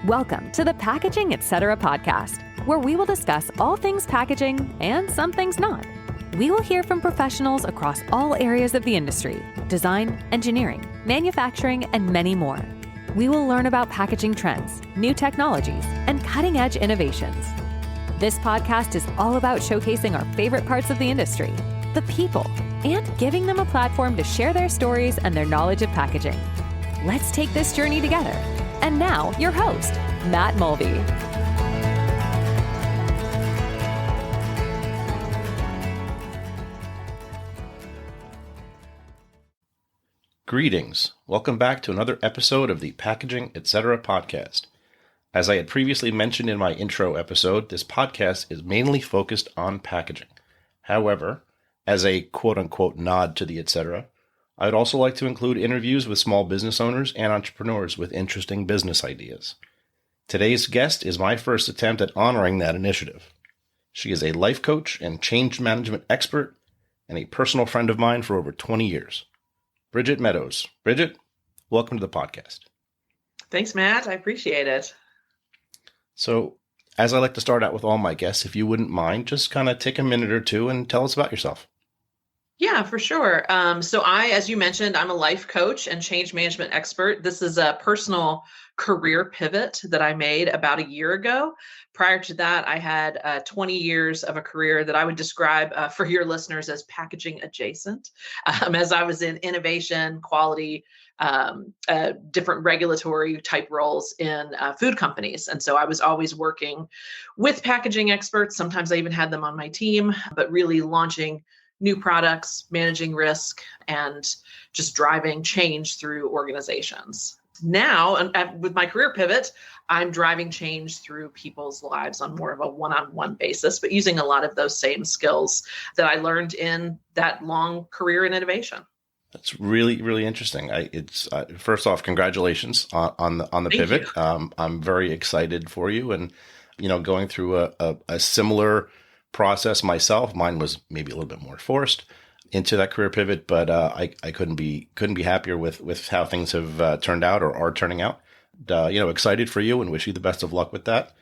Welcome to the Packaging Etc. podcast, where we will discuss all things packaging and some things not. We will hear from professionals across all areas of the industry: design, engineering, manufacturing, and many more. We will learn about packaging trends, new technologies, and cutting-edge innovations. This podcast is all about showcasing our favorite parts of the industry, the people, and giving them a platform to share their stories and their knowledge of packaging. Let's take this journey together. And now, your host, Matt Mulvey. Greetings. Welcome back to another episode of the Packaging Etc. podcast. As I had previously mentioned in my intro episode, this podcast is mainly focused on packaging. However, as a quote-unquote nod to the etc., I would also like to include interviews with small business owners and entrepreneurs with interesting business ideas. Today's guest is my first attempt at honoring that initiative. She is a life coach and change management expert and a personal friend of mine for over 20 years. Bridget Meadows. Bridget, welcome to the podcast. Thanks, Matt. I appreciate it. So, as I like to start out with all my guests, if you wouldn't mind, just kind of take a minute or two and tell us about yourself. Yeah, for sure. So as you mentioned, I'm a life coach and change management expert. This is a personal career pivot that I made about a year ago. Prior to that, I had 20 years of a career that I would describe for your listeners as packaging adjacent, as I was in innovation, quality, different regulatory type roles in food companies. And so I was always working with packaging experts. Sometimes I even had them on my team, but really launching new products, managing risk, and just driving change through organizations. Now, and with my career pivot, I'm driving change through people's lives on more of a one-on-one basis, but using a lot of those same skills that I learned in that long career in innovation. That's really, really interesting. First off, congratulations on the pivot. I'm very excited for you, and going through a similar process myself. Mine was maybe a little bit more forced into that career pivot, but I couldn't be happier with how things have turned out or are turning out. Excited for you and wish you the best of luck with that.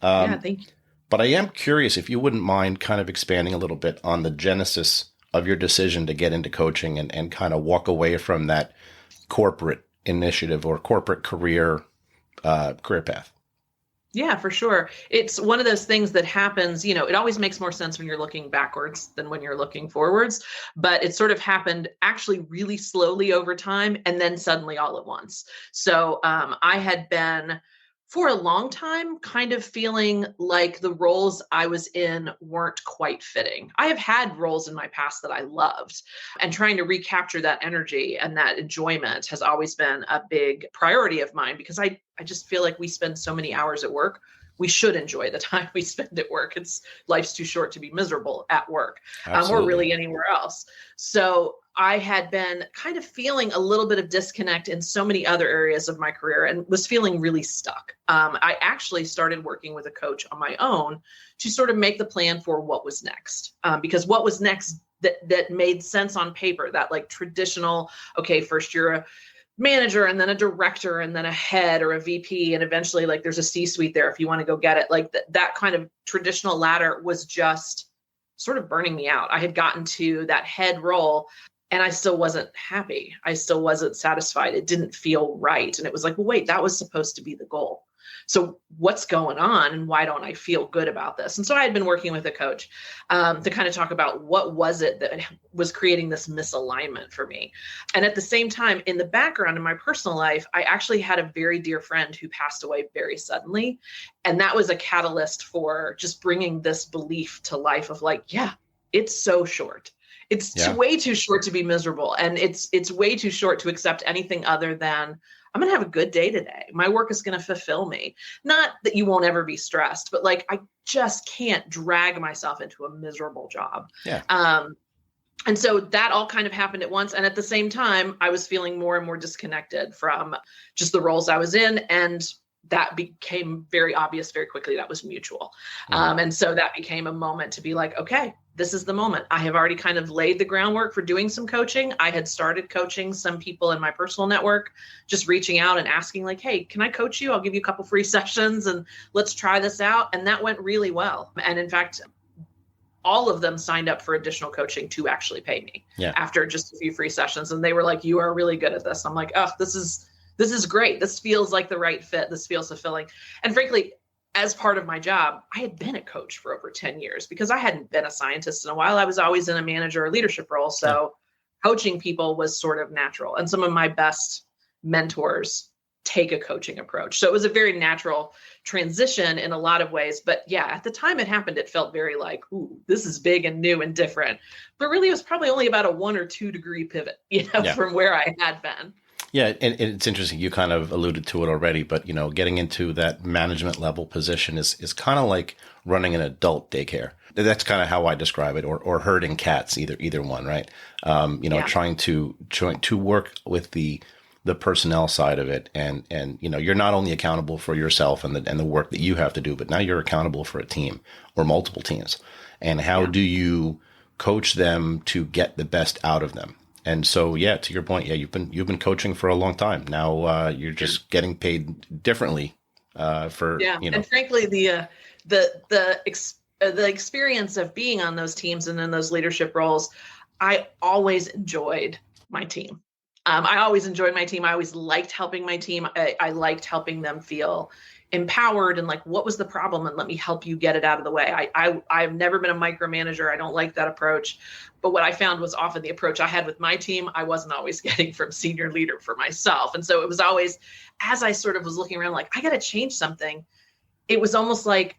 Yeah, thank you. But I am curious if you wouldn't mind kind of expanding a little bit on the genesis of your decision to get into coaching and kind of walk away from that corporate initiative or corporate career path. Yeah, for sure. It's one of those things that happens, it always makes more sense when you're looking backwards than when you're looking forwards, but it sort of happened actually really slowly over time and then suddenly all at once. So I had been for a long time kind of feeling like the roles I was in weren't quite fitting. I have had roles in my past that I loved, and trying to recapture that energy and that enjoyment has always been a big priority of mine, because I just feel like we spend so many hours at work. We should enjoy the time we spend at work. Life's too short to be miserable at work, or really anywhere else. So I had been kind of feeling a little bit of disconnect in so many other areas of my career and was feeling really stuck. I actually started working with a coach on my own to sort of make the plan for what was next, because what was next that made sense on paper, that like traditional, okay, first you're a manager and then a director and then a head or a VP. And eventually like there's a C-suite there if you want to go get it. Like that kind of traditional ladder was just sort of burning me out. I had gotten to that head role and I still wasn't happy. I still wasn't satisfied. It didn't feel right. And it was like, well, wait, that was supposed to be the goal. So what's going on and why don't I feel good about this? And so I had been working with a coach to kind of talk about what was it that was creating this misalignment for me. And at the same time, in the background in my personal life, I actually had a very dear friend who passed away very suddenly. And that was a catalyst for just bringing this belief to life of like, yeah, it's so short. It's way too short to be miserable. And it's way too short to accept anything other than I'm going to have a good day today. My work is going to fulfill me. Not that you won't ever be stressed, but like, I just can't drag myself into a miserable job. Yeah. And so that all kind of happened at once. And at the same time, I was feeling more and more disconnected from just the roles I was in and that became very obvious very quickly. That was mutual. And so that became a moment to be like, okay, this is the moment. I have already kind of laid the groundwork for doing some coaching. I had started coaching some people in my personal network, just reaching out and asking like, hey, can I coach you? I'll give you a couple free sessions and let's try this out. And that went really well. And in fact, all of them signed up for additional coaching to actually pay me after just a few free sessions. And they were like, you are really good at this. I'm like, oh, this is great. This feels like the right fit. This feels fulfilling. And frankly, as part of my job, I had been a coach for over 10 years because I hadn't been a scientist in a while. I was always in a manager or leadership role. So coaching people was sort of natural. And some of my best mentors take a coaching approach. So it was a very natural transition in a lot of ways. But yeah, at the time it happened, it felt very like, ooh, this is big and new and different. But really, it was probably only about a 1 or 2 degree pivot, from where I had been. Yeah, and it's interesting. You kind of alluded to it already, but getting into that management level position is kind of like running an adult daycare. That's kind of how I describe it, or herding cats, either one, right? Trying to work with the personnel side of it, and you're not only accountable for yourself and the work that you have to do, but now you're accountable for a team or multiple teams. And how do you coach them to get the best out of them? And so, to your point, you've been coaching for a long time. Now you're just getting paid differently And frankly, the experience of being on those teams and in those leadership roles, I always enjoyed my team. I always enjoyed my team. I always liked helping my team. I liked helping them feel empowered and like, what was the problem? And let me help you get it out of the way. I've never been a micromanager. I don't like that approach. But what I found was often the approach I had with my team, I wasn't always getting from senior leader for myself. And so it was always, as I sort of was looking around, like, I got to change something. It was almost like,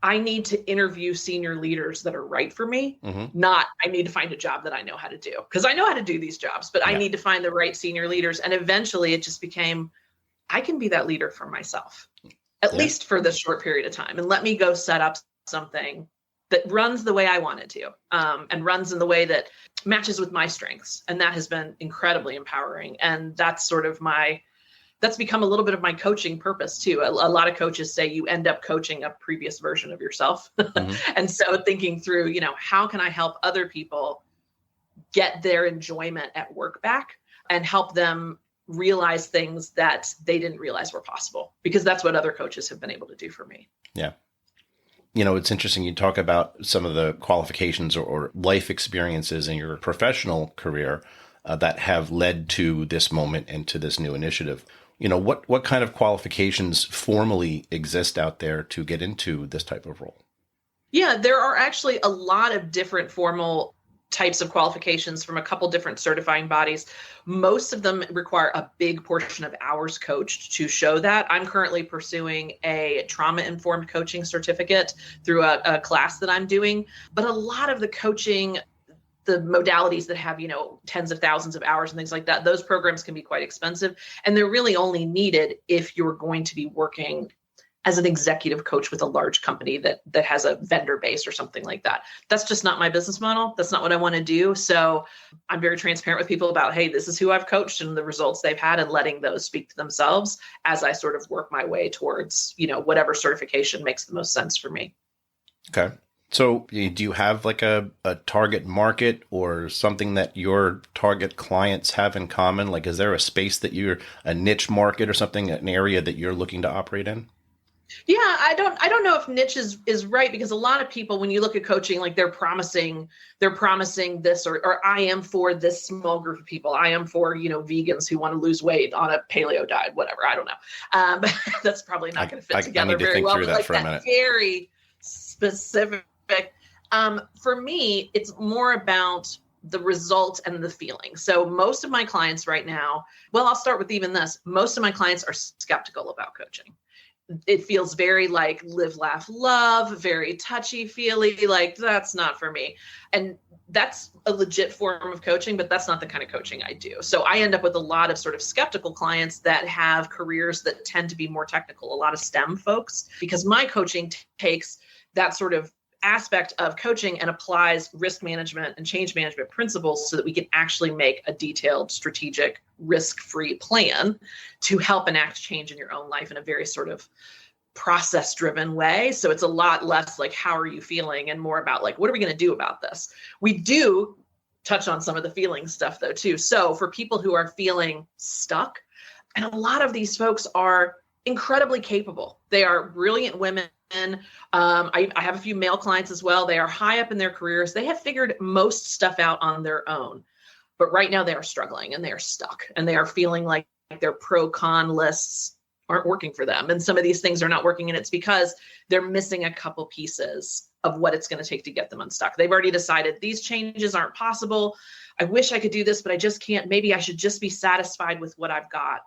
I need to interview senior leaders that are right for me, not I need to find a job that I know how to do, because I know how to do these jobs, but I need to find the right senior leaders. And eventually it just became, I can be that leader for myself, at least for this short period of time. And let me go set up something that runs the way I want it to, and runs in the way that matches with my strengths. And that has been incredibly empowering. And that's sort of that's become a little bit of my coaching purpose too. A lot of coaches say you end up coaching a previous version of yourself. And so thinking through, how can I help other people get their enjoyment at work back and help them realize things that they didn't realize were possible, because that's what other coaches have been able to do for me. Yeah. It's interesting. You talk about some of the qualifications or life experiences in your professional career that have led to this moment and to this new initiative. What kind of qualifications formally exist out there to get into this type of role? Yeah, there are actually a lot of different formal types of qualifications from a couple different certifying bodies. Most of them require a big portion of hours coached to show that. I'm currently pursuing a trauma-informed coaching certificate through a class that I'm doing. But a lot of the coaching, the modalities that have, tens of thousands of hours and things like that, those programs can be quite expensive. And they're really only needed if you're going to be working as an executive coach with a large company that has a vendor base or something like that. That's just not my business model. That's not what I want to do. So I'm very transparent with people about, hey, this is who I've coached and the results they've had, and letting those speak to themselves as I sort of work my way towards, whatever certification makes the most sense for me. Okay. So do you have like a target market or something that your target clients have in common? Like, is there a space that a niche market or something, an area that you're looking to operate in? Yeah, I don't know if niche is right, because a lot of people, when you look at coaching, like they're promising this, or I am for this small group of people. I am for, vegans who want to lose weight on a paleo diet, whatever. I don't know. But that's probably not going to fit together very well. But like that very specific. For me, it's more about the result and the feeling. So most of my clients right now, well, I'll start with even this. Most of my clients are skeptical about coaching. It feels very like live, laugh, love, very touchy feely, like that's not for me. And that's a legit form of coaching, but that's not the kind of coaching I do. So I end up with a lot of sort of skeptical clients that have careers that tend to be more technical, a lot of STEM folks, because my coaching takes that sort of aspect of coaching and applies risk management and change management principles so that we can actually make a detailed, strategic, risk-free plan to help enact change in your own life in a very sort of process-driven way. So it's a lot less like, how are you feeling? And more about like, what are we going to do about this? We do touch on some of the feeling stuff though, too. So for people who are feeling stuck, and a lot of these folks are incredibly capable. They are brilliant women. I have a few male clients as well. They are high up in their careers. They have figured most stuff out on their own. But right now they are struggling and they are stuck and they are feeling like their pro-con lists aren't working for them. And some of these things are not working. And it's because they're missing a couple pieces of what it's going to take to get them unstuck. They've already decided these changes aren't possible. I wish I could do this, but I just can't. Maybe I should just be satisfied with what I've got.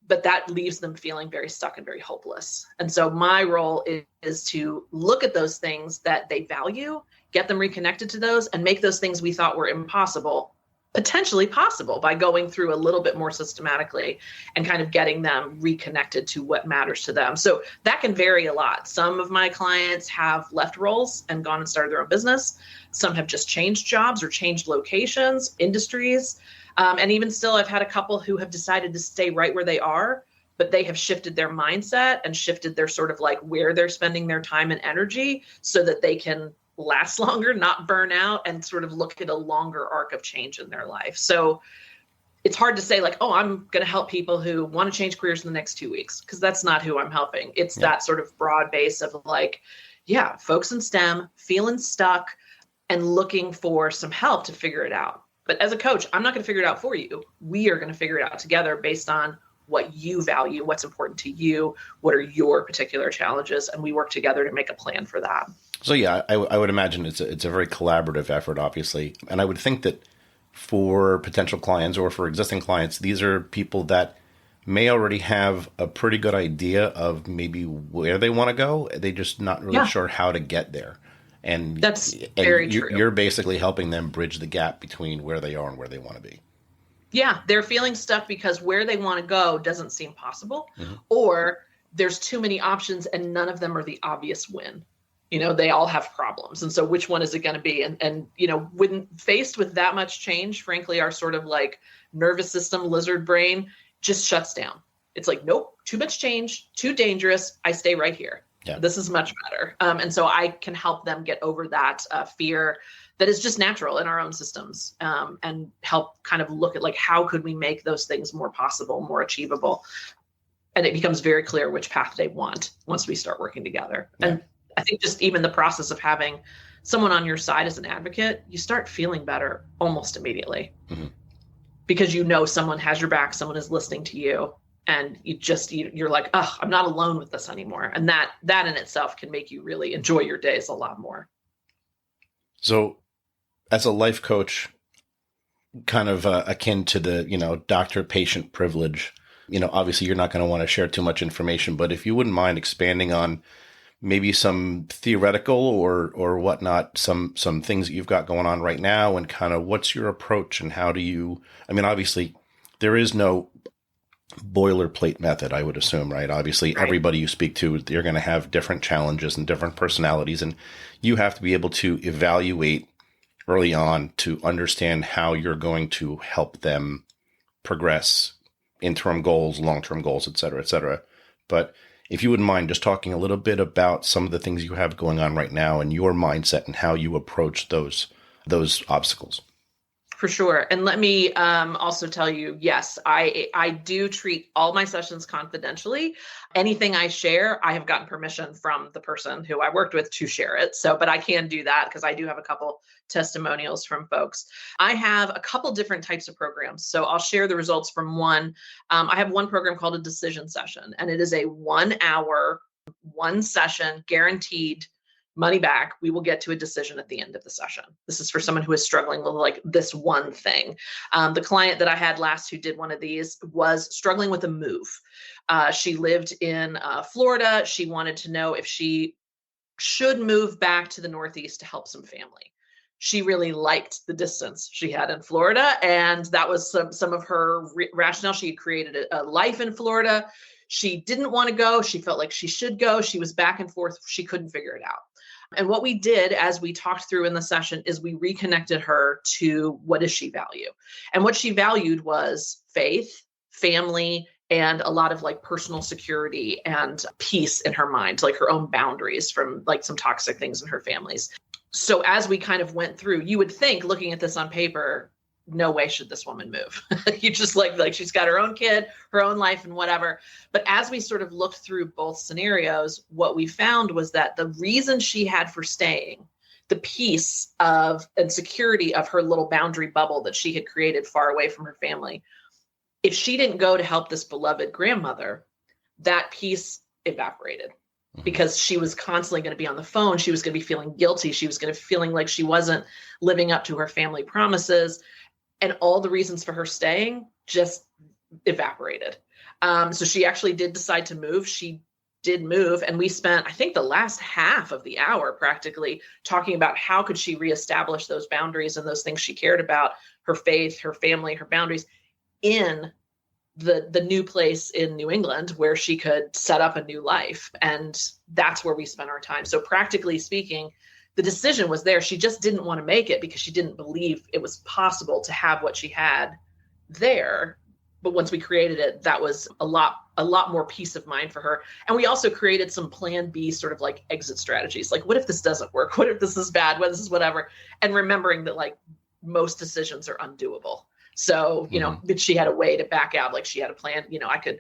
But that leaves them feeling very stuck and very hopeless. And so my role is to look at those things that they value, get them reconnected to those, and make those things we thought were impossible potentially possible by going through a little bit more systematically and kind of getting them reconnected to what matters to them. So that can vary a lot. Some of my clients have left roles and gone and started their own business. Some have just changed jobs or changed locations, industries. And even still, I've had a couple who have decided to stay right where they are, but they have shifted their mindset and shifted their sort of like where they're spending their time and energy so that they can last longer, not burn out, and sort of look at a longer arc of change in their life. So it's hard to say like, oh, I'm going to help people who want to change careers in the next 2 weeks, because that's not who I'm helping. It's that sort of broad base of like, yeah, folks in STEM feeling stuck and looking for some help to figure it out. But as a coach, I'm not going to figure it out for you. We are going to figure it out together based on what you value, what's important to you, what are your particular challenges, and we work together to make a plan for that. So yeah, I would imagine it's a very collaborative effort, obviously. And I would think that for potential clients or for existing clients, these are people that may already have a pretty good idea of maybe where they want to go. They're just not really sure how to get there. And that's very true. You're basically helping them bridge the gap between where they are and where they want to be. Yeah, they're feeling stuck because where they want to go doesn't seem possible, or there's too many options and none of them are the obvious win. You know, they all have problems. And so which one is it going to be? And, you know, when faced with that much change, frankly, our sort of like nervous system, lizard brain just shuts down. It's like, nope, too much change, too dangerous. I stay right here. Yeah. This is much better. And so I can help them get over that fear that is just natural in our own systems, and help kind of look at like, how could we make those things more possible, more achievable? And it becomes very clear which path they want once we start working together. Yeah. And I think just even the process of having someone on your side as an advocate, you start feeling better almost immediately, because you know someone has your back, someone is listening to you, and you're like, oh, I'm not alone with this anymore. And that in itself can make you really enjoy your days a lot more. So as a life coach, kind of akin to the, doctor-patient privilege, obviously you're not going to want to share too much information, but if you wouldn't mind expanding on maybe some theoretical or whatnot, some things that you've got going on right now, and kind of what's your approach and how do you, obviously there is no boilerplate method, I would assume, right? Obviously, everybody you speak to, they're going to have different challenges and different personalities, and you have to be able to evaluate early on to understand how you're going to help them progress interim goals, long-term goals, et cetera, et cetera. But if you wouldn't mind just talking a little bit about some of the things you have going on right now and your mindset and how you approach those obstacles. For sure. And let me also tell you, yes, I do treat all my sessions confidentially. Anything I share, I have gotten permission from the person who I worked with to share it. But I can do that because I do have a couple testimonials from folks. I have a couple different types of programs. So I'll share the results from one. I have one program called a decision session, and it is a 1 hour, one session, guaranteed money back. We will get to a decision at the end of the session. This is for someone who is struggling with like this one thing. The client that I had last who did one of these was struggling with a move. She lived in Florida. She wanted to know if she should move back to the Northeast to help some family. She really liked the distance she had in Florida, and that was some of her rationale. She had created a life in Florida. She didn't want to go. She felt like she should go. She was back and forth. She couldn't figure it out. And what we did as we talked through in the session is we reconnected her to what does she value? And what she valued was faith, family, and a lot of like personal security and peace in her mind, like her own boundaries from like some toxic things in her families. So as we kind of went through, you would think looking at this on paper, no way should this woman move. You just like she's got her own kid, her own life and whatever. But as we sort of looked through both scenarios, what we found was that the reason she had for staying, the peace of and security of her little boundary bubble that she had created far away from her family, if she didn't go to help this beloved grandmother, that peace evaporated. Because she was constantly going to be on the phone. She was going to be feeling guilty. She was going to be feeling like she wasn't living up to her family promises. And all the reasons for her staying just evaporated. So she actually did decide to move. She did move. And we spent, I think, the last half of the hour practically talking about how could she reestablish those boundaries and those things she cared about, her faith, her family, her boundaries in the new place in New England where she could set up a new life. And that's where we spent our time. So practically speaking, the decision was there. She just didn't want to make it because she didn't believe it was possible to have what she had there. But once we created it, that was a lot more peace of mind for her. And we also created some plan B sort of like exit strategies. Like, what if this doesn't work? What if this is bad? What if this is whatever? And remembering that like most decisions are undoable. So, but she had a way to back out. Like she had a plan, I could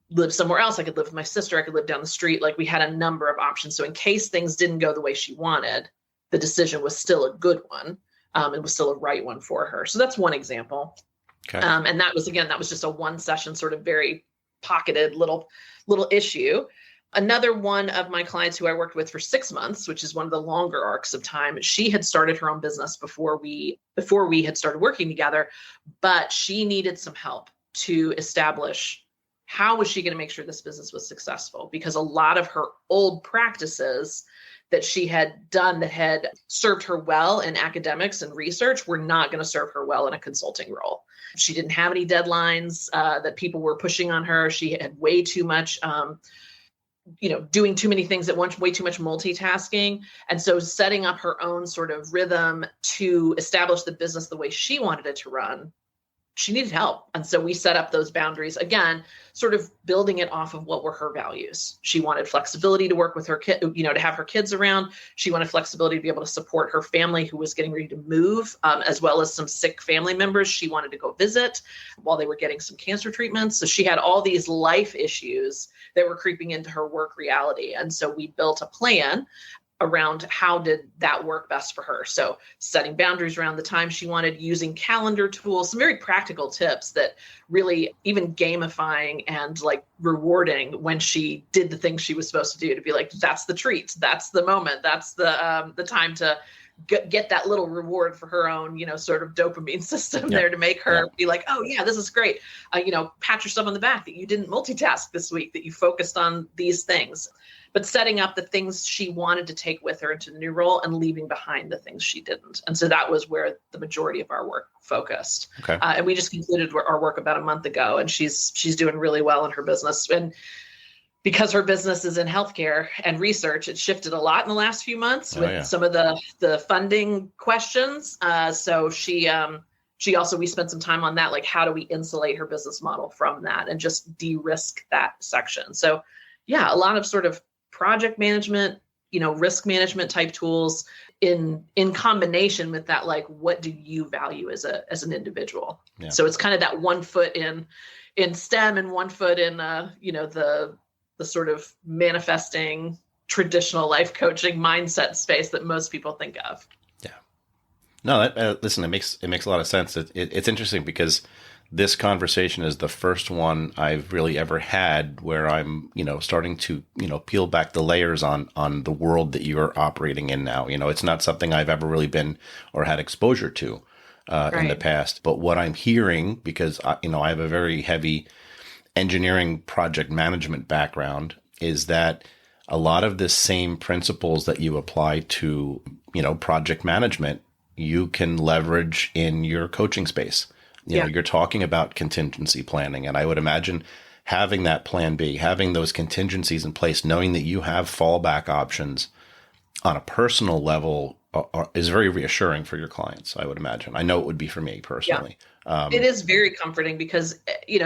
live somewhere else. I could live with my sister. I could live down the street. Like we had a number of options. So in case things didn't go the way she wanted, the decision was still a good one. It was still a right one for her. So that's one example. Okay. And that was just a one session sort of very pocketed little issue. Another one of my clients who I worked with for 6 months, which is one of the longer arcs of time, she had started her own business before we had started working together, but she needed some help to establish how was she going to make sure this business was successful? Because a lot of her old practices that she had done that had served her well in academics and research were not going to serve her well in a consulting role. She didn't have any deadlines that people were pushing on her. She had way too much doing too many things at once, way too much multitasking. And so setting up her own sort of rhythm to establish the business the way she wanted it to run, she needed help. And so we set up those boundaries, again, sort of building it off of what were her values. She wanted flexibility to work with her kid, to have her kids around. She wanted flexibility to be able to support her family who was getting ready to move, as well as some sick family members she wanted to go visit while they were getting some cancer treatments. So she had all these life issues that were creeping into her work reality. And so we built a plan around how did that work best for her. So setting boundaries around the time she wanted, using calendar tools, some very practical tips that really even gamifying and like rewarding when she did the things she was supposed to do, to be like, that's the treat, that's the moment, that's the time to get that little reward for her own, sort of dopamine system there to make her be like, oh yeah, this is great. Pat yourself on the back that you didn't multitask this week, that you focused on these things. But setting up the things she wanted to take with her into the new role and leaving behind the things she didn't. And so that was where the majority of our work focused. Okay. And we just concluded our work about a month ago, and she's doing really well in her business. And because her business is in healthcare and research, it shifted a lot in the last few months with some of the funding questions. So we spent some time on that, like how do we insulate her business model from that and just de-risk that section. So yeah, a lot of sort of project management, risk management type tools in combination with that, like, what do you value as an individual? Yeah. So it's kind of that 1 foot in STEM and 1 foot in, the sort of manifesting traditional life coaching mindset space that most people think of. Yeah. No, listen, it makes a lot of sense. It's interesting because this conversation is the first one I've really ever had where I'm, starting to, peel back the layers on the world that you're operating in now. It's not something I've ever really been or had exposure to in the past. But what I'm hearing, because, I have a very heavy engineering project management background, is that a lot of the same principles that you apply to, project management, you can leverage in your coaching space. You're talking about contingency planning, and I would imagine having that plan B, having those contingencies in place, knowing that you have fallback options on a personal level is very reassuring for your clients, I would imagine. I know it would be for me personally. It is very comforting because,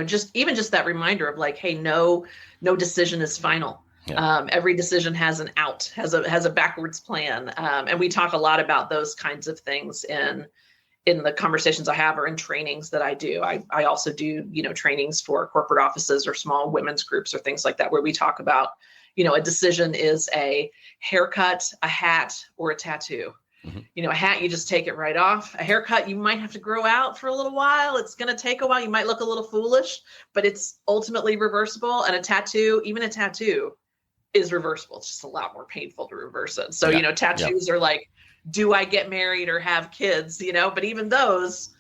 just that reminder of like, hey, no decision is final. Yeah. Every decision has an out, has a backwards plan. And we talk a lot about those kinds of things in the conversations I have or in trainings that I do. I also do, trainings for corporate offices or small women's groups or things like that, where we talk about, a decision is a haircut, a hat, or a tattoo. Mm-hmm. A hat, you just take it right off. A haircut, you might have to grow out for a little while. It's going to take a while. You might look a little foolish, but it's ultimately reversible. And a tattoo, even a tattoo, is reversible. It's just a lot more painful to reverse it. So, tattoos are like, do I get married or have kids? But even those,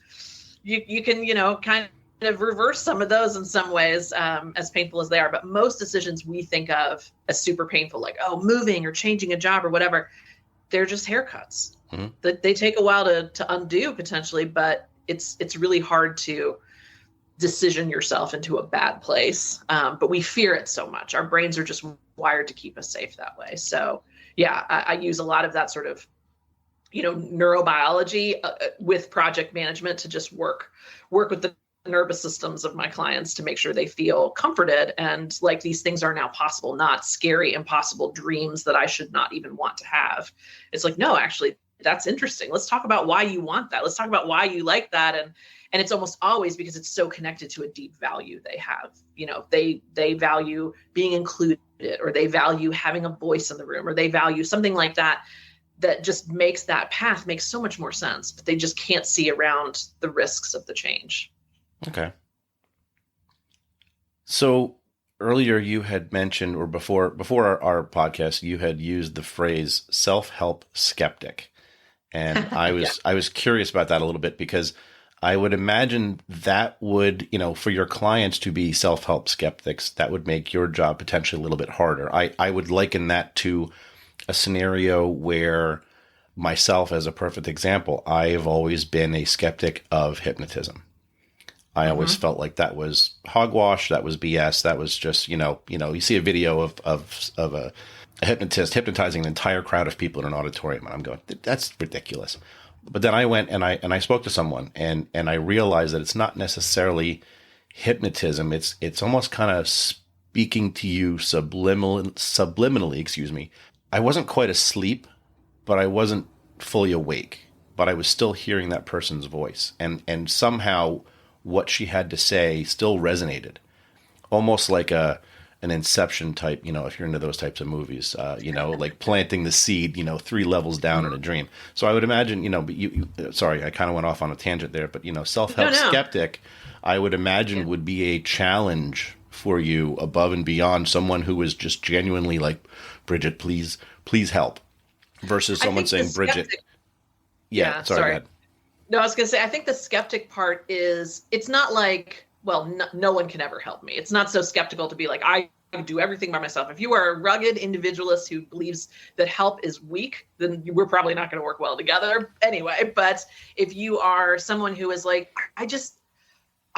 you can, kind of reverse some of those in some ways, as painful as they are. But most decisions we think of as super painful, like, moving or changing a job or whatever, they're just haircuts. Mm-hmm. That they take a while to undo potentially, but it's really hard to decision yourself into a bad place. But we fear it so much. Our brains are just wired to keep us safe that way. So yeah, I use a lot of that sort of, neurobiology with project management to just work with the nervous systems of my clients to make sure they feel comforted and like these things are now possible, not scary, impossible dreams that I should not even want to have. It's like, no, actually, that's interesting. Let's talk about why you want that. Let's talk about why you like that. And it's almost always because it's so connected to a deep value they have. They value being included, or they value having a voice in the room, or they value something like that just makes that path make so much more sense, but they just can't see around the risks of the change. Okay. So earlier you had mentioned, or before our podcast, you had used the phrase self-help skeptic. And I was curious about that a little bit, because I would imagine that would, for your clients to be self-help skeptics, that would make your job potentially a little bit harder. I would liken that to a scenario where myself, as a perfect example, I've always been a skeptic of hypnotism. I always felt like that was hogwash, that was BS, that was just, you see a video of a hypnotist hypnotizing an entire crowd of people in an auditorium, and I'm going, that's ridiculous. But then I went and I spoke to someone, and I realized that it's not necessarily hypnotism. It's almost kind of speaking to you subliminally. I wasn't quite asleep, but I wasn't fully awake, but I was still hearing that person's voice, and somehow what she had to say still resonated, almost like an Inception type, if you're into those types of movies, like planting the seed, 3 levels down in a dream. So I would imagine, but sorry, I kind of went off on a tangent there, but, self-help skeptic, I would imagine would be a challenge for you above and beyond someone who is just genuinely like, Bridget, please help, versus someone saying, Bridget. Yeah, sorry. Go ahead. No, I was going to say, I think the skeptic part is, it's not like, well, no one can ever help me. It's not so skeptical to be like, I can do everything by myself. If you are a rugged individualist who believes that help is weak, then we're probably not going to work well together anyway. But if you are someone who is like, I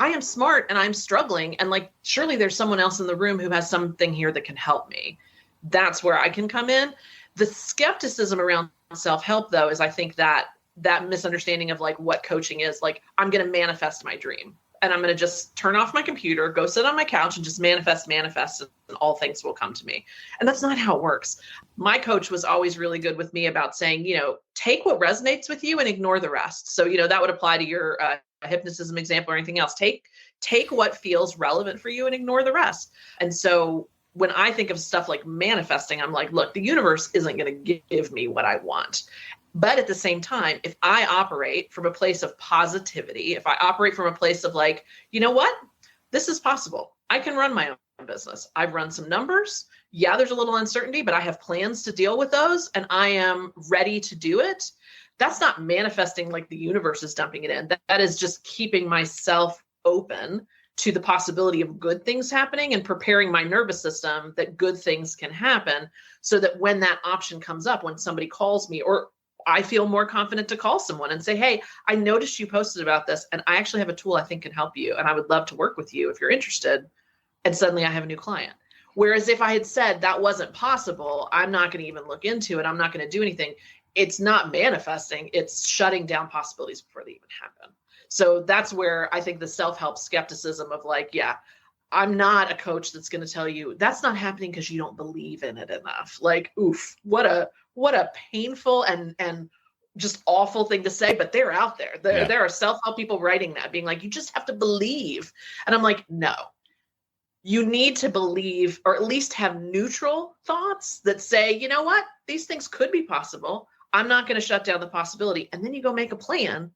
am smart and I'm struggling, and like, surely there's someone else in the room who has something here that can help me, that's where I can come in. The skepticism around self-help, though, is I think that misunderstanding of like what coaching is. Like, I'm going to manifest my dream, and I'm going to just turn off my computer, go sit on my couch and just manifest, and all things will come to me. And that's not how it works. My coach was always really good with me about saying, take what resonates with you and ignore the rest. So, that would apply to your hypnotism example or anything else. Take what feels relevant for you and ignore the rest. And so when I think of stuff like manifesting, I'm like, look, the universe isn't going to give me what I want. But at the same time, if I operate from a place of positivity, if I operate from a place of like, you know what, this is possible. I can run my own business. I've run some numbers. Yeah, there's a little uncertainty, but I have plans to deal with those, and I am ready to do it. That's not manifesting like the universe is dumping it in. That is just keeping myself open to the possibility of good things happening and preparing my nervous system that good things can happen, so that when that option comes up, when somebody calls me, or I feel more confident to call someone and say, hey, I noticed you posted about this, and I actually have a tool I think can help you, and I would love to work with you if you're interested. And suddenly I have a new client. Whereas if I had said that wasn't possible, I'm not going to even look into it, I'm not going to do anything, it's not manifesting, it's shutting down possibilities before they even happen. So that's where I think the self-help skepticism of like, yeah, I'm not a coach that's going to tell you that's not happening because you don't believe in it enough. Like, oof, what a painful and just awful thing to say, but they're out there. There are self-help people writing that, being like, you just have to believe. And I'm like, no, you need to believe, or at least have neutral thoughts that say, you know what, these things could be possible. I'm not going to shut down the possibility. And then you go make a plan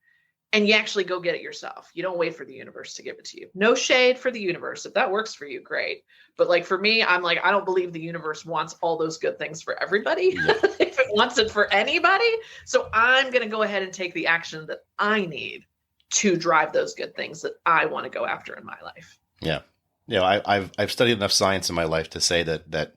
and you actually go get it yourself. You don't wait for the universe to give it to you. No shade for the universe. If that works for you, great. But like for me, I'm like, I don't believe the universe wants all those good things for everybody. Yeah. If it wants it for anybody. So I'm going to go ahead and take the action that I need to drive those good things that I want to go after in my life. Yeah. You know, I've studied enough science in my life to say that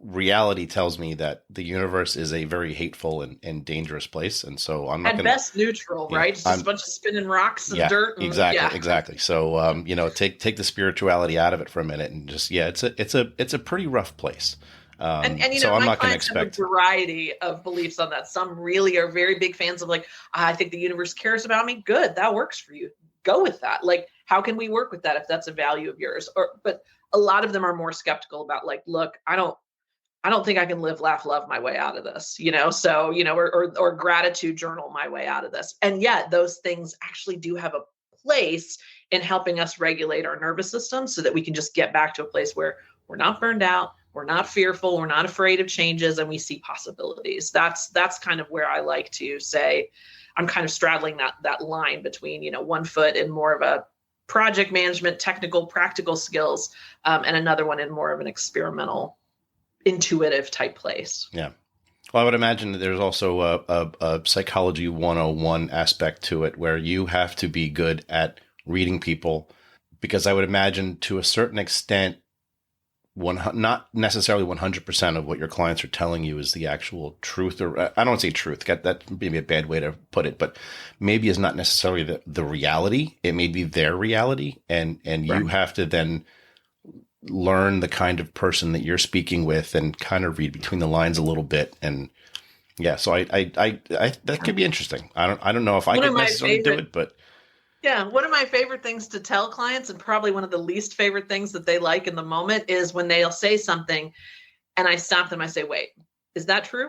reality tells me that the universe is a very hateful and dangerous place, and so I'm not going to. At best, neutral, right? Just a bunch of spinning rocks and dirt. And, exactly. So, you know, take the spirituality out of it for a minute, and just it's a pretty rough place. And you know, so I'm my not going to clients have expect a variety of beliefs on that. Some really are very big fans of like, I think the universe cares about me. Good, that works for you. Go with that. Like, how can we work with that if that's a value of yours? But a lot of them are more skeptical about like, look, I don't think I can live, laugh, love my way out of this, you know? So, you know, or gratitude journal my way out of this. And yet those things actually do have a place in helping us regulate our nervous system so that we can just get back to a place where we're not burned out, we're not fearful, we're not afraid of changes, and we see possibilities. That's kind of where I like to say, I'm kind of straddling that line between, you know, one foot in more of a project management, technical, practical skills, and another one in more of an experimental, intuitive type place. Yeah. Well, I would imagine that there's also a psychology 101 aspect to it where you have to be good at reading people, because I would imagine to a certain extent, not necessarily 100% of what your clients are telling you is the actual truth, or I don't want to say truth, that may be a bad way to put it, but maybe is not necessarily the reality. It may be their reality. And you have to then learn the kind of person that you're speaking with and kind of read between the lines a little bit. And yeah, so I that could be interesting. I don't know if I could necessarily do it, but yeah, one of my favorite things to tell clients, and probably one of the least favorite things that they like in the moment, is when they'll say something and I stop them, I say, wait, is that true?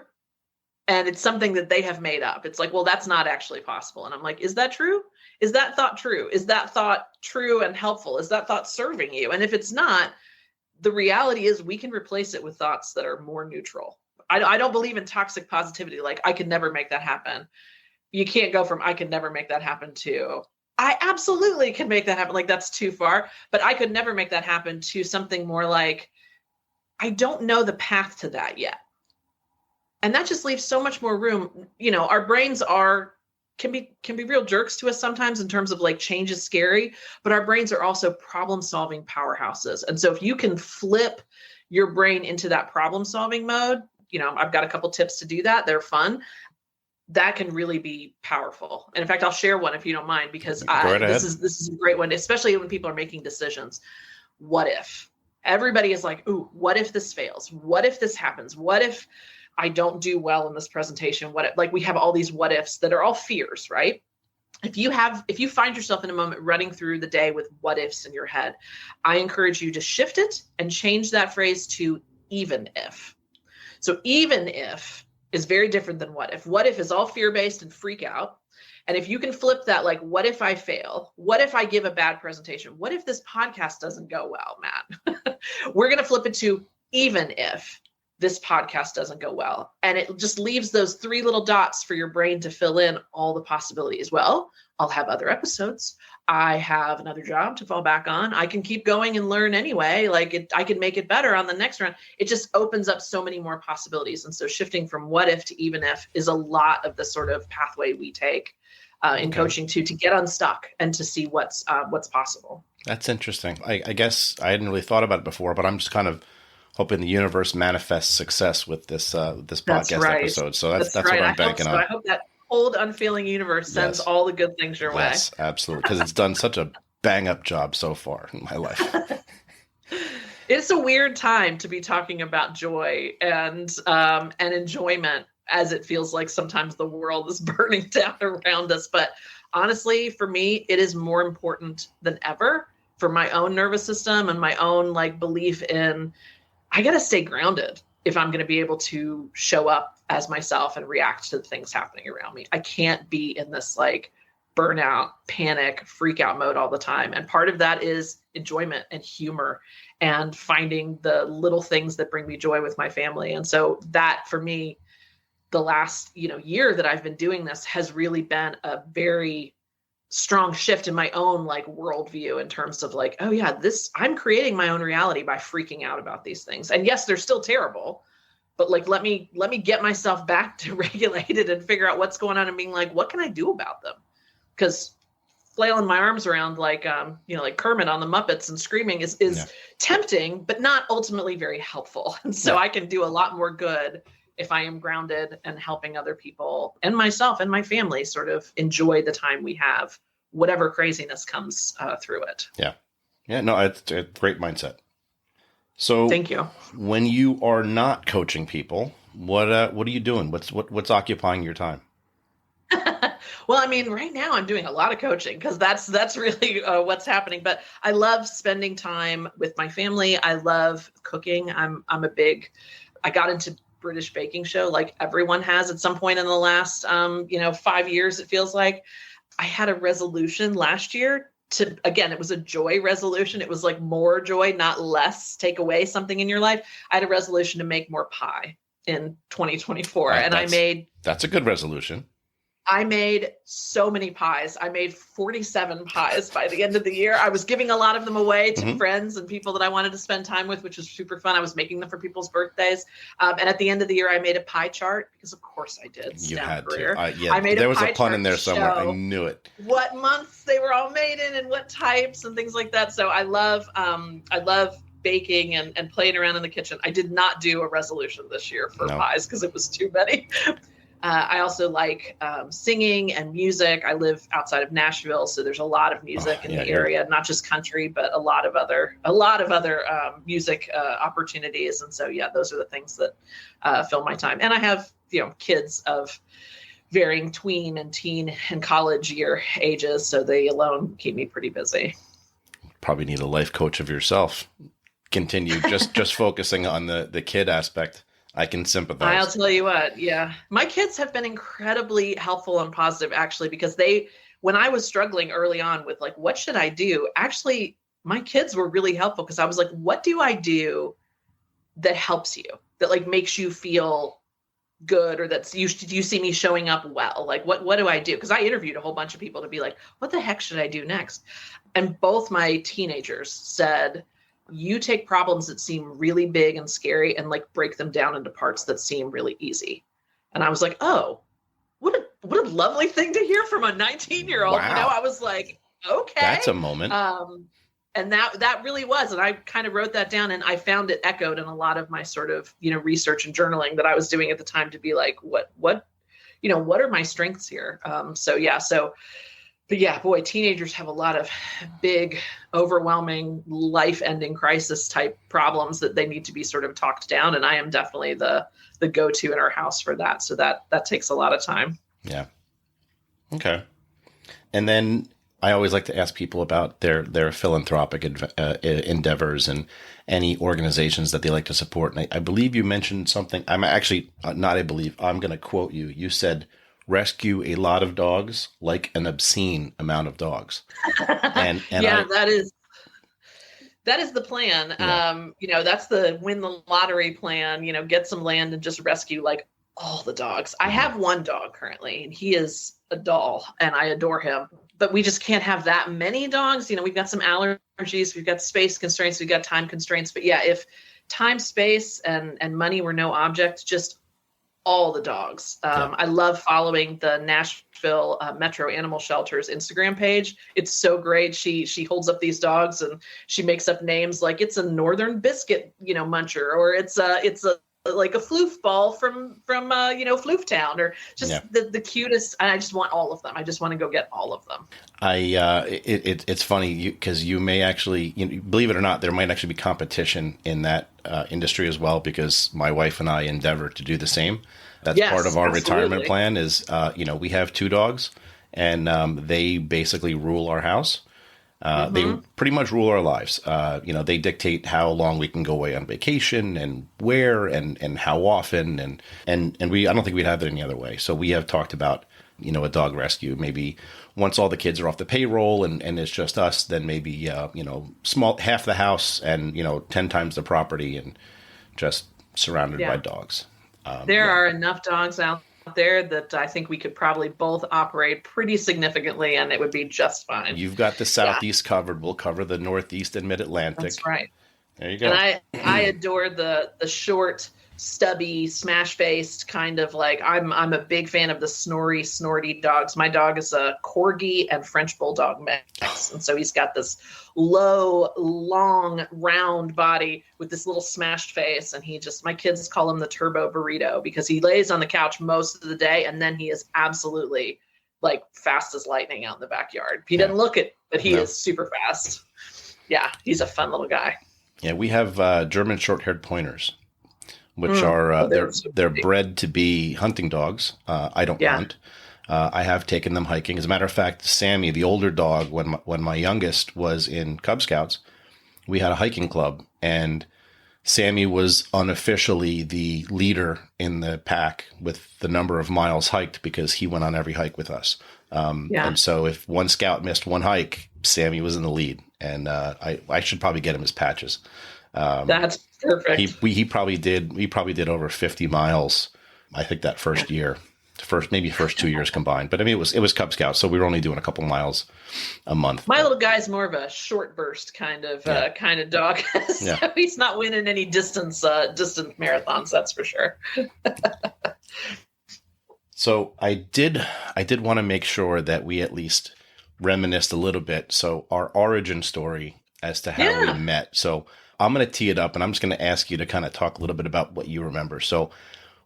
And it's something that they have made up. It's like, well, that's not actually possible. And I'm like, is that true? Is that thought true? Is that thought true and helpful? Is that thought serving you? And if it's not, the reality is we can replace it with thoughts that are more neutral. I don't believe in toxic positivity. Like, I could never make that happen. You can't go from I could never make that happen to I absolutely can make that happen. Like, that's too far, but I could never make that happen to something more like, I don't know the path to that yet. And that just leaves so much more room. You know, our brains can be real jerks to us sometimes in terms of like change is scary, but our brains are also problem solving powerhouses. And so if you can flip your brain into that problem solving mode, you know, I've got a couple tips to do that. They're fun. That can really be powerful. And in fact, I'll share one if you don't mind, because this is a great one, especially when people are making decisions. What if? Everybody is like, ooh, what if this fails? What if this happens? What if I don't do well in this presentation? What if, like, we have all these what ifs that are all fears, right? If you find yourself in a moment running through the day with what ifs in your head, I encourage you to shift it and change that phrase to even if. So even if is very different than what if. What if is all fear-based and freak out. And if you can flip that, like, what if I fail? What if I give a bad presentation? What if this podcast doesn't go well, Matt? We're going to flip it to even if this podcast doesn't go well. And it just leaves those three little dots for your brain to fill in all the possibilities. Well, I'll have other episodes. I have another job to fall back on. I can keep going and learn anyway. I can make it better on the next round. It just opens up so many more possibilities. And so shifting from what if to even if is a lot of the sort of pathway we take in coaching to get unstuck and to see what's possible. That's interesting. I guess I hadn't really thought about it before, but I'm just kind of hoping the universe manifests success with this podcast episode. So that's right. What I'm banking on. I hope that cold, unfeeling universe sends all the good things your way. Yes, absolutely. Because it's done such a bang up job so far in my life. It's a weird time to be talking about joy and enjoyment, as it feels like sometimes the world is burning down around us. But honestly, for me, it is more important than ever for my own nervous system and my own like belief in I got to stay grounded if I'm going to be able to show up as myself and react to the things happening around me. I can't be in this like burnout, panic, freak out mode all the time. And part of that is enjoyment and humor and finding the little things that bring me joy with my family. And so that for me, the last, year that I've been doing this has really been a very strong shift in my own like worldview in terms of like, oh yeah, I'm creating my own reality by freaking out about these things. And yes, they're still terrible, but like, let me get myself back to regulated and figure out what's going on and being like, what can I do about them? Because flailing my arms around like, like Kermit on the Muppets and screaming is tempting, but not ultimately very helpful. And so I can do a lot more good if I am grounded and helping other people and myself and my family sort of enjoy the time we have, whatever craziness comes through it. Yeah. Yeah. No, it's a great mindset. So thank you. When you are not coaching people, what are you doing? What's occupying your time? Well, I mean, right now I'm doing a lot of coaching because that's really what's happening. But I love spending time with my family. I love cooking. I got into British baking show like everyone has at some point in the last 5 years. It feels like I had a resolution last year it was a joy resolution. It was like more joy, not less. Take away something in your life. I had a resolution to make more pie in 2024, that's a good resolution. I made so many pies. I made 47 pies by the end of the year. I was giving a lot of them away to friends and people that I wanted to spend time with, which was super fun. I was making them for people's birthdays. And at the end of the year, I made a pie chart because of course I did. You had career. to. I made there was a pun in there somewhere. I knew it. What months they were all made in and what types and things like that. So I love baking and playing around in the kitchen. I did not do a resolution this year for pies because it was too many. I also like singing and music. I live outside of Nashville, so there's a lot of music in the area, not just country, but a lot of other music opportunities. And so, those are the things that fill my time. And I have, kids of varying tween and teen and college year ages, so they alone keep me pretty busy. Probably need a life coach of yourself. Continue just focusing on the kid aspect. I can sympathize. I'll tell you what. Yeah. My kids have been incredibly helpful and positive actually, because when I was struggling early on with like, what should I do? Actually, my kids were really helpful because I was like, what do I do that helps you, that like makes you feel good, or that you see me showing up well? Like, what do I do? Because I interviewed a whole bunch of people to be like, what the heck should I do next? And both my teenagers said, you take problems that seem really big and scary and like break them down into parts that seem really easy. And I was like, oh, what a lovely thing to hear from a 19-year-old. Wow. I was like, okay. That's a moment. And that really was. And I kind of wrote that down and I found it echoed in a lot of my sort of, research and journaling that I was doing at the time to be like, what are my strengths here? But yeah, boy, teenagers have a lot of big, overwhelming, life-ending crisis type problems that they need to be sort of talked down. And I am definitely the go-to in our house for that. So that takes a lot of time. Yeah. Okay. And then I always like to ask people about their philanthropic endeavors and any organizations that they like to support. And I believe you mentioned something. I'm actually I'm going to quote you. You said, rescue a lot of dogs, like an obscene amount of dogs. And that is the plan. Yeah. That's the win the lottery plan, get some land and just rescue like all the dogs. I have one dog currently and he is a doll and I adore him, but we just can't have that many dogs. We've got some allergies, we've got space constraints, we've got time constraints, but yeah, if time, space and money were no object, just all the dogs. I love following the Nashville Metro Animal Shelter's Instagram page. It's so great. She holds up these dogs and she makes up names like it's a Northern Biscuit, muncher, or it's a like a floof ball from Floof Town, or just Yeah. the cutest. And I just want all of them. I just want to go get all of them. It's funny because you may actually, believe it or not, there might actually be competition in that industry as well, because my wife and I endeavor to do the same. That's Yes, part of our absolutely. retirement plan is, we have 2 dogs, and they basically rule our house. They pretty much rule our lives. They dictate how long we can go away on vacation and where and how often. And I don't think we'd have it any other way. So we have talked about, a dog rescue. Maybe once all the kids are off the payroll and it's just us, then maybe, small, half the house and, 10 times the property and just surrounded by dogs. There are enough dogs out there that I think we could probably both operate pretty significantly, and it would be just fine. You've got the Southeast covered. We'll cover the Northeast and Mid-Atlantic. That's right. There you go. And I adore the short, stubby, smash-faced kind of like, I'm a big fan of the snorty dogs. My dog is a Corgi and French Bulldog mix. And so he's got this low, long, round body with this little smashed face. And my kids call him the turbo burrito, because he lays on the couch most of the day. And then he is absolutely like fast as lightning out in the backyard. He doesn't look it, but he is super fast. Yeah, he's a fun little guy. Yeah, we have German short-haired pointers, which are they're bred to be hunting dogs. I don't hunt. I have taken them hiking. As a matter of fact, Sammy, the older dog, when my youngest was in Cub Scouts, we had a hiking club, and Sammy was unofficially the leader in the pack with the number of miles hiked, because he went on every hike with us. And so if one scout missed one hike, Sammy was in the lead. And I should probably get him his patches. That's perfect. He probably did over 50 miles, I think, that first year. First 2 years combined. But I mean, it was Cub Scouts, so we were only doing a couple miles a month. My little guy's more of a short burst kind of dog. So he's not winning any distant marathons, that's for sure. So I did want to make sure that we at least reminisced a little bit. So our origin story as to how we met. So I'm going to tee it up, and I'm just going to ask you to kind of talk a little bit about what you remember. So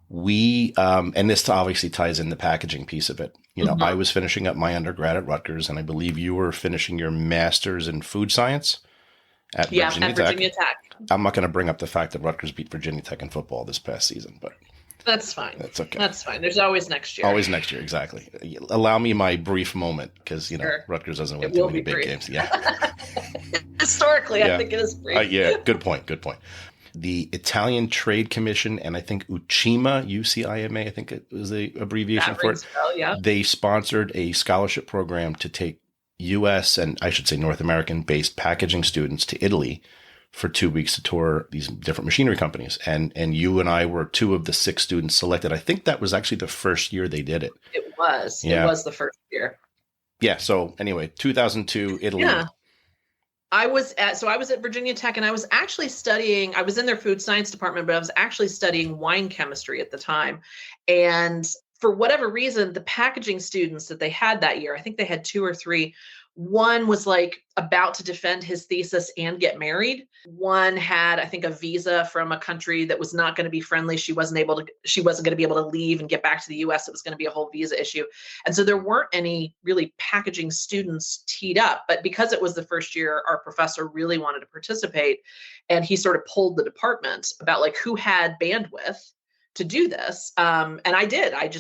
we, and this obviously ties in the packaging piece of it. I was finishing up my undergrad at Rutgers, and I believe you were finishing your master's in food science at Virginia Tech. I'm not going to bring up the fact that Rutgers beat Virginia Tech in football this past season, but that's fine. That's okay. That's fine. There's always next year. Always next year, exactly. Allow me my brief moment, because Sure. Rutgers doesn't win too many big games. Yeah. Historically, I think it is brief. Yeah. Good point. The Italian Trade Commission, and I think UCIMA, I think it was the abbreviation for it. Yeah. They sponsored a scholarship program to take U.S. and I should say North American-based packaging students to Italy for 2 weeks to tour these different machinery companies. And you and I were 2 of the 6 students selected. I think that was actually the first year they did it. It was. Yeah. It was the first year. Yeah. So anyway, 2002, Italy. Yeah. I was at Virginia Tech, and I was actually studying, I was in their food science department, but I was actually studying wine chemistry at the time. And for whatever reason, the packaging students that they had that year, I think they had 2 or 3. One was like about to defend his thesis and get married. One had, I think, a visa from a country that was not going to be friendly. She wasn't going to be able to leave and get back to the US. It was going to be a whole visa issue. And so there weren't any really packaging students teed up, but because it was the first year, our professor really wanted to participate. And he sort of pulled the department about like who had bandwidth to do this. And I did. I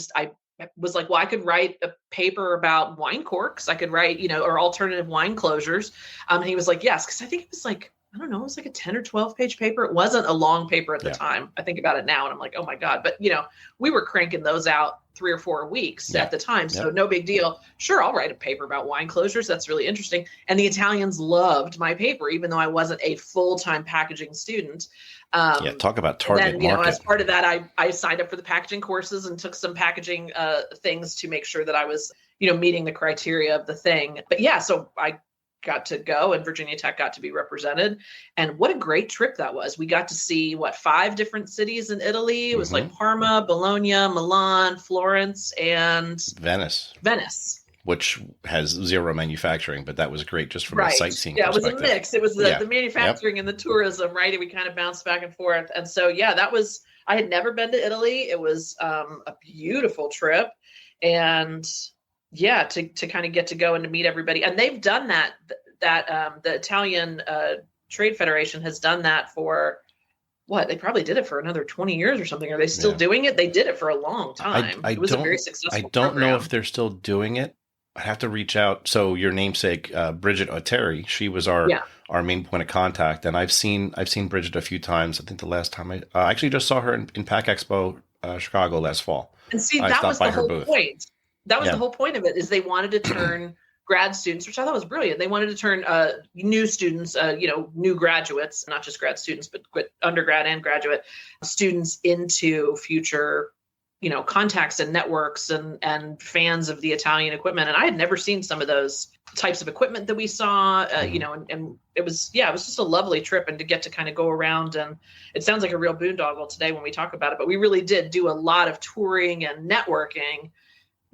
was like, well, I could write a paper about wine corks. I could write, or alternative wine closures. And he was like, yes, because I think it was like, I don't know, it was like a 10 or 12 page paper. It wasn't a long paper at the time. I think about it now and I'm like, oh my God. But, we were cranking those out 3 or 4 weeks at the time. So no big deal. Sure, I'll write a paper about wine closures. That's really interesting. And the Italians loved my paper, even though I wasn't a full-time packaging student. Talk about target market. As part of that, I signed up for the packaging courses and took some packaging things to make sure that I was, meeting the criteria of the thing. But yeah, so I got to go, and Virginia Tech got to be represented. And what a great trip that was. We got to see 5 different cities in Italy. It was like Parma, Bologna, Milan, Florence, and Venice. which has zero manufacturing, but that was great just from a Right. sightseeing Yeah, it was a perspective. mix. It was the manufacturing and the tourism, right? And we kind of bounced back and forth. And so, yeah, I had never been to Italy. It was a beautiful trip. And yeah, to kind of get to go and to meet everybody. And they've done that the Italian Trade Federation has done that for what? They probably did it for another 20 years or something. Are they still doing it? They did it for a long time. It was a very successful program. Know if they're still doing it. I have to reach out. So your namesake, Bridget Oteri, she was our main point of contact, and I've seen Bridget a few times. I think the last time I actually just saw her in Pack Expo Chicago last fall. And see, that was the whole point. That was the whole point of it, is they wanted to turn grad students, which I thought was brilliant. They wanted to turn new students, new graduates, not just grad students, but undergrad and graduate students into future, contacts and networks and fans of the Italian equipment. And I had never seen some of those types of equipment that we saw, and it was just a lovely trip, and to get to kind of go around. And it sounds like a real boondoggle today when we talk about it, but we really did do a lot of touring and networking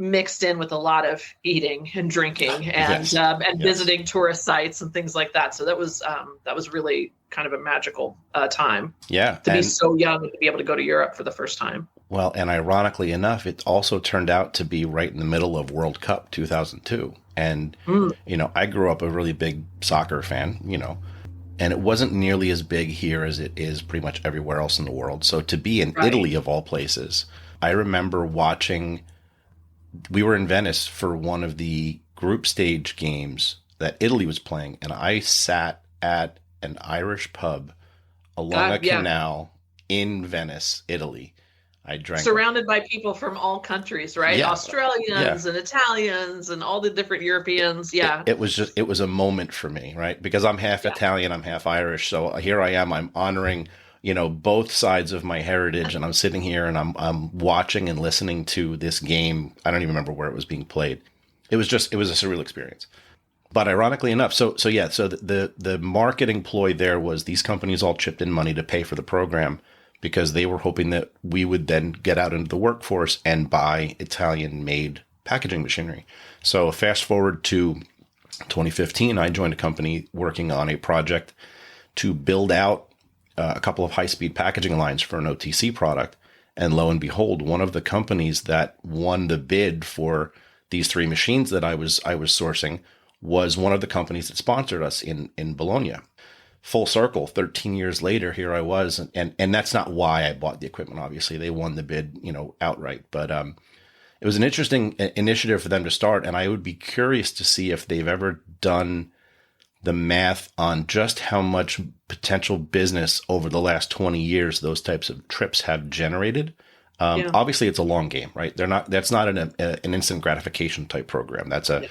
mixed in with a lot of eating and drinking and visiting tourist sites and things like that. So that was really kind of a magical time. Yeah. To be so young and to be able to go to Europe for the first time. Well, and ironically enough, it also turned out to be right in the middle of World Cup 2002. And, I grew up a really big soccer fan, and it wasn't nearly as big here as it is pretty much everywhere else in the world. So to be in Italy, of all places, I remember we were in Venice for one of the group stage games that Italy was playing, and I sat at an Irish pub along a canal in Venice, Italy. I drank surrounded by people from all countries, right? Yeah. Australians and Italians and all the different Europeans. Yeah. It was a moment for me, right? Because I'm half Italian, I'm half Irish. So here I am, I'm honoring, both sides of my heritage, and I'm sitting here and I'm watching and listening to this game. I don't even remember where it was being played. It was a surreal experience. But ironically enough, so the marketing ploy there was these companies all chipped in money to pay for the program, because they were hoping that we would then get out into the workforce and buy Italian-made packaging machinery. So fast forward to 2015, I joined a company working on a project to build out a couple of high-speed packaging lines for an OTC product. And lo and behold, one of the companies that won the bid for these three machines that I was sourcing was one of the companies that sponsored us in Bologna. Full circle, 13 years later, here I was. And that's not why I bought the equipment. Obviously, they won the bid, outright. But it was an interesting initiative for them to start. And I would be curious to see if they've ever done the math on just how much potential business over the last 20 years those types of trips have generated. Obviously, it's a long game, right? That's not an instant gratification type program. That's a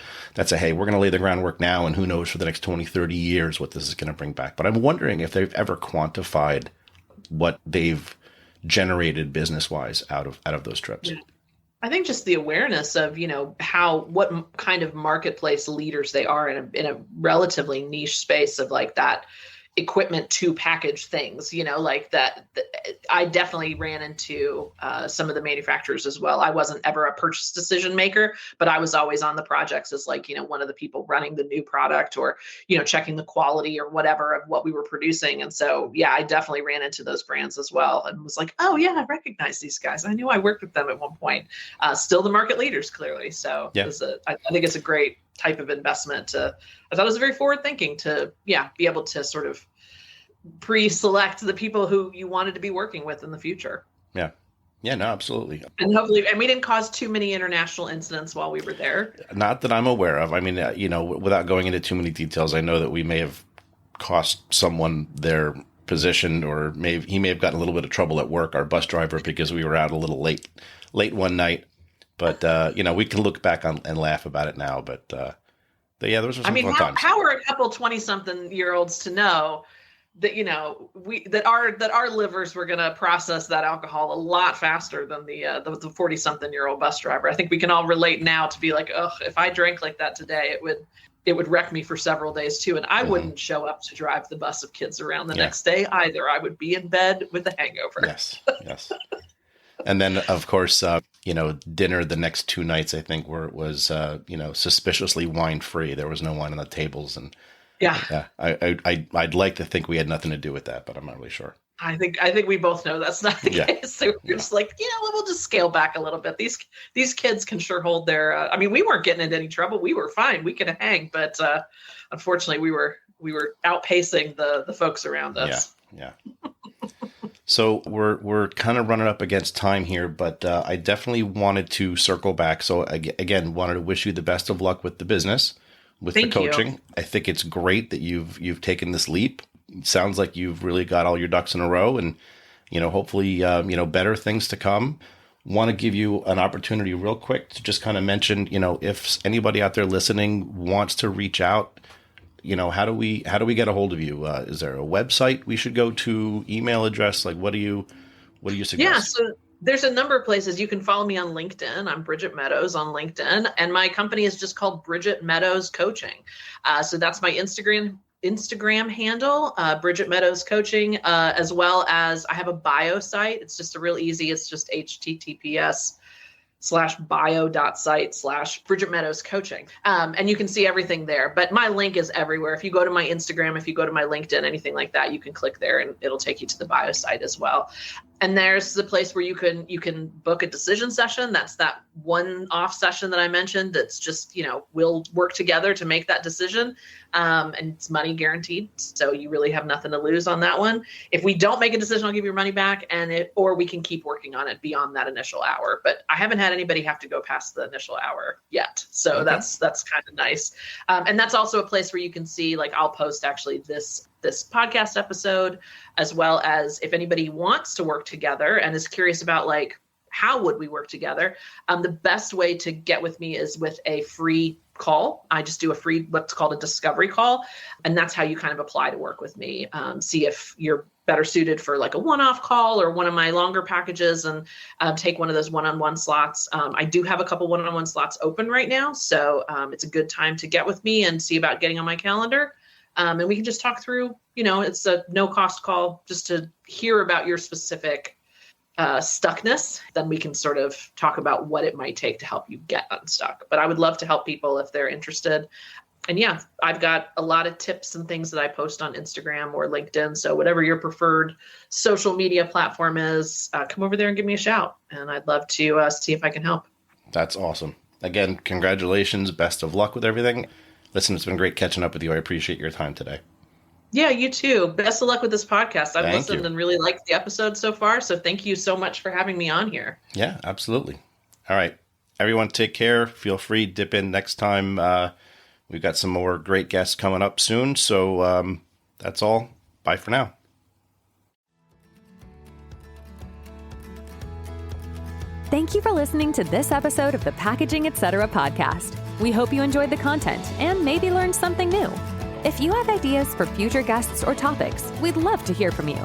hey, we're going to lay the groundwork now, and who knows for the next 20, 30 years what this is going to bring back. But I'm wondering if they've ever quantified what they've generated business wise out of those trips. Yeah. I think just the awareness of, what kind of marketplace leaders they are in a relatively niche space of like that equipment to package things, like that. I definitely ran into some of the manufacturers as well. I wasn't ever a purchase decision maker, but I was always on the projects as like, one of the people running the new product or, checking the quality or whatever of what we were producing. And so, yeah, I definitely ran into those brands as well and was like, oh yeah, I recognize these guys. I knew I worked with them at one point. Still the market leaders, clearly. So I think it's a great type of investment. I thought it was very forward thinking to, be able to sort of pre-select the people who you wanted to be working with in the future. Yeah. Yeah, no, absolutely. And hopefully, we didn't cause too many international incidents while we were there. Not that I'm aware of. I mean, without going into too many details, I know that we may have cost someone their position, or he may have gotten a little bit of trouble at work, our bus driver, because we were out a little late one night. But, we can look back on and laugh about it now. But yeah, those were some fun times. How are a couple 20-something-year-olds to know that, that our livers were going to process that alcohol a lot faster than the 40-something-year-old bus driver? I think we can all relate now to be like, oh, if I drank like that today, it would wreck me for several days too. And I wouldn't show up to drive the bus of kids around the next day either. I would be in bed with a hangover. Yes. And then, of course, dinner the next 2 nights, I think, where it was, suspiciously wine free. There was no wine on the tables. And Yeah. I'd like to think we had nothing to do with that, but I'm not really sure. I think we both know that's not the case. So we're just like, we'll just scale back a little bit. These kids can sure hold their. We weren't getting into any trouble. We were fine. We could hang, but unfortunately, we were outpacing the folks around us. Yeah. So we're kind of running up against time here, but I definitely wanted to circle back. So again, wanted to wish you the best of luck with the business, with the coaching. You. I think it's great that you've taken this leap. It sounds like you've really got all your ducks in a row, and hopefully better things to come. Want to give you an opportunity real quick to just kind of mention, if anybody out there listening wants to reach out, how do we get a hold of you? Is there a website we should go to? Email address? Like, what do you suggest? Yeah, so there's a number of places. You can follow me on LinkedIn. I'm Bridget Meadows on LinkedIn, and my company is just called Bridget Meadows Coaching. So that's my Instagram handle, Bridget Meadows Coaching, as well as I have a bio site. It's just real easy. It's just https:/bio.site/Bridget Meadows Coaching. And you can see everything there, but my link is everywhere. If you go to my Instagram, if you go to my LinkedIn, anything like that, you can click there and it'll take you to the bio site as well. And there's the place where you can book a decision session. That's that one-off session that I mentioned. That's just, we'll work together to make that decision. And it's money guaranteed. So you really have nothing to lose on that one. If we don't make a decision, I'll give your money back, or we can keep working on it beyond that initial hour. But I haven't had anybody have to go past the initial hour yet. So okay. That's kind of nice. And that's also a place where you can see, like, I'll post actually this podcast episode, as well as if anybody wants to work together and is curious about, like, how would we work together? The best way to get with me is with a free call. I just do a free, what's called a discovery call. And that's how you kind of apply to work with me. See if you're better suited for like a one-off call or one of my longer packages, and take one of those one-on-one slots. I do have a couple one-on-one slots open right now. So it's a good time to get with me and see about getting on my calendar. And we can just talk through, it's a no cost call just to hear about your specific stuckness. Then we can sort of talk about what it might take to help you get unstuck. But I would love to help people if they're interested. And yeah, I've got a lot of tips and things that I post on Instagram or LinkedIn. So whatever your preferred social media platform is, come over there and give me a shout. And I'd love to see if I can help. That's awesome. Again, congratulations. Best of luck with everything. Listen, it's been great catching up with you. I appreciate your time today. Yeah, you too. Best of luck with this podcast. I've listened and really liked the episode so far. So thank you so much for having me on here. Yeah, absolutely. All right. Everyone take care. Feel free, dip in next time. We've got some more great guests coming up soon. So that's all. Bye for now. Thank you for listening to this episode of the Packaging Etc. podcast. We hope you enjoyed the content and maybe learned something new. If you have ideas for future guests or topics, we'd love to hear from you.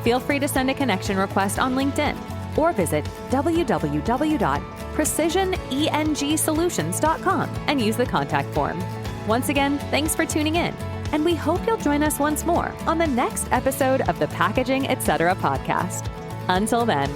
Feel free to send a connection request on LinkedIn or visit www.precisionengsolutions.com and use the contact form. Once again, thanks for tuning in, and we hope you'll join us once more on the next episode of the Packaging Etc. podcast. Until then.